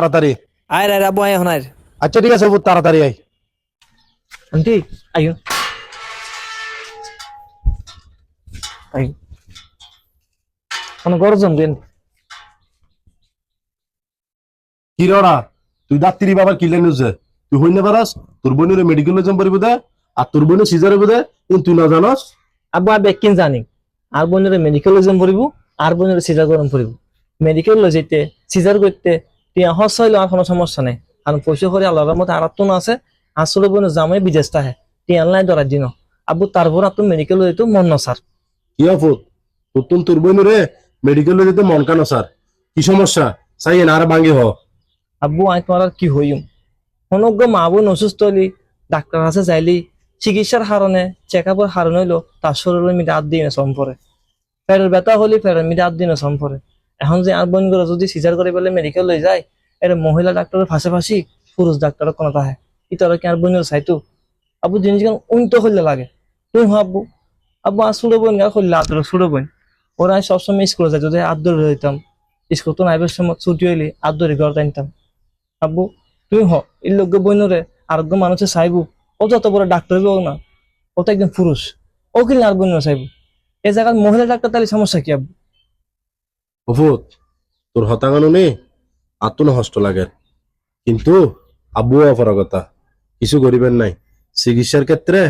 তাড়াতাড়ি আয় রে আব্বু আয় এখন আয় আচ্ছা ঠিক আছে বহুত তাড়াতাড়ি আই আন্টি আইও আইও কোন গরজন দিন কি রড়া তুই দাত্তিরি বাবার কিলে নিউজে তুই হইনে পারাস তোর বোনের মেডিকেলে জম পারিব দে আর তোর বোনের সিজারে বুদে তুই না জানাস আব্বু আর বেকিন জানি আর বোনের মেডিকেল এক্সাম পড়িব আর বোনের সিজার গরম পড়িব মেডিকেল লই যেতে সিজার করতে টিয়া হস হইলো আর কোনো সমস্যা নেই কারণ পয়সা করে আল্লাহর মতো আর তো না আছে আসলে বোনের জামাই বিদেশটা হে টিয়া নাই ধরার দিন আব্বু তারপর আপনি মেডিকেল হইতো মন না স্যার কি আফত তোর বোনের মেডিকেলে যেতে মন কানো স্যার কি সমস্যা চাই না আর ভাঙ্গি হ আব্বু আই তোমার আর কি হইম অনজ্ঞ মা বোন অসুস্থ হইলি ডাক্তার কাছে যাইলি চিকিৎসার হারণে চেক আপের হারণ হইলো তার শরীরের মধ্যে 8 দিনে সম পরে ফেরের ব্যথা হলি ফেরের মধ্যে 8 দিনে সম পরে এখন যে আর বোন গুলো যদি সিজার করে বলে মেডিকেল লই যায় এর মহিলা ডাক্তারের পাশাপাশি পুরুষ ডাক্তারের কোনো তাহে ইতারা কি আর বোনের চাইতো আব্বু জিনিস উন্নত হইলে লাগে তুই আব্বু আব্বু আর ছোট বোন গা হইলে আদর ছোট বোন ওরা সবসময় স্কুলে যায় যদি আদর হইতাম স্কুল তো নাইবের সময় ছুটি হইলে আদরি ঘর টানতাম আব্বু তুই হ এই লোক বইনরে আরোগ্য মানুষে চাইবো ও যত বড় ডাক্তার হইব না ও তো একজন পুরুষ ও কিনা আর বইনরে চাইবো এই জায়গায় মহিলা ডাক্তার তাহলে সমস্যা কি আব্বু অফুত তোর হতাগানো নেই আর তো হষ্ট লাগে কিন্তু আব্বু অপারগতা কিছু করিবেন নাই চিকিৎসার ক্ষেত্রে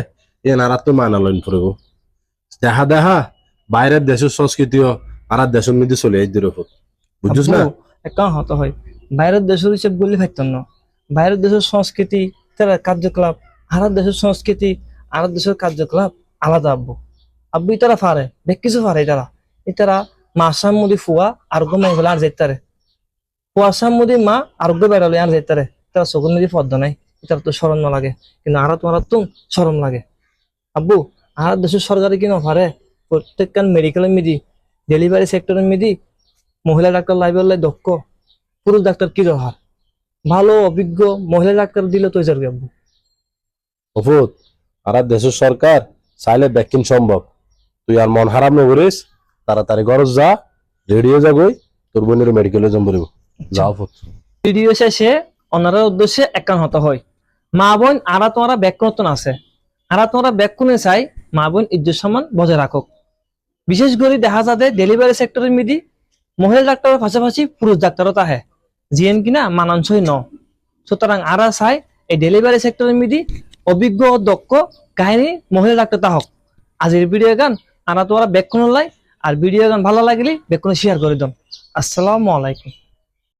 এ নারাত মানালয়ন করব দেখা দেখা বাইরের দেশের সংস্কৃতিও আর দেশের মধ্যে চলে আইদের অফুত বুঝছিস না একটা হতে হয় বাইরের দেশের হিসেব বললে ফাইতাম না বাইরের দেশের সংস্কৃতি তারা কার্যকলাপ আর দেশের সংস্কৃতি আর দেশের কার্যকলাপ আলাদা আব্বু আব্বু ইতারা ফারে বেশ কিছু ফারে ইতারা মাসার মুদি ফুয়া আরোগ্য মাই ফেলে আর যেতারে ফুয়াশার মুদি মা আরোগ্য বেড়ালে আর যেতারে তারা চকুর নদী পদ্ম নাই ইতারা তো স্মরণ লাগে কিন্তু আর তোমার তো স্মরণ লাগে আব্বু আর দেশের সরকারি কিনা ফারে প্রত্যেকখান মেডিকেলের মিদি ডেলিভারি সেক্টরের মিদি মহিলা ডাক্তার লাইব্রেরি দক্ষ পুরুষ ডাক্তার কি দরকার ভালো অভিজ্ঞ মহিলা ডাক্তার দিলে তো যাবে আব্বু অফুত আর দেশের সরকার চাইলে ব্যাকিং সম্ভব তুই আর মন হারাম নগরিস তাড়াতাড়ি গরজ যা রেডিও যাগই তোর বোনের মেডিকেলে জম বলিব যাও অফুত ভিডিও শেষে ওনার উদ্দেশ্যে একান হতে হয় মা বোন আরা তোমারা ব্যাকুণতন আছে আরা তোমরা ব্যাকুণে চাই মা বোন ইজ্জত সম্মান বজায় রাখক বিশেষ করে দেখা যাবে ডেলিভারি সেক্টরের মিদি মহিলা ডাক্তারের পাশাপাশি পুরুষ ডাক্তারও তাহে জিএন কিনা মানানসই ন সুতরাং আরা চাই এই ডেলিভারি সেক্টরের মিদি অভিজ্ঞ ও দক্ষ কাহিনী মহিলা ডাক্তার তাহক আজের ভিডিও গান আরা তোমরা ব্যাকুণ লাই আর ভিডিও গান ভালো লাগলে ব্যাকুণে শেয়ার করে দাও আসসালামু আলাইকুম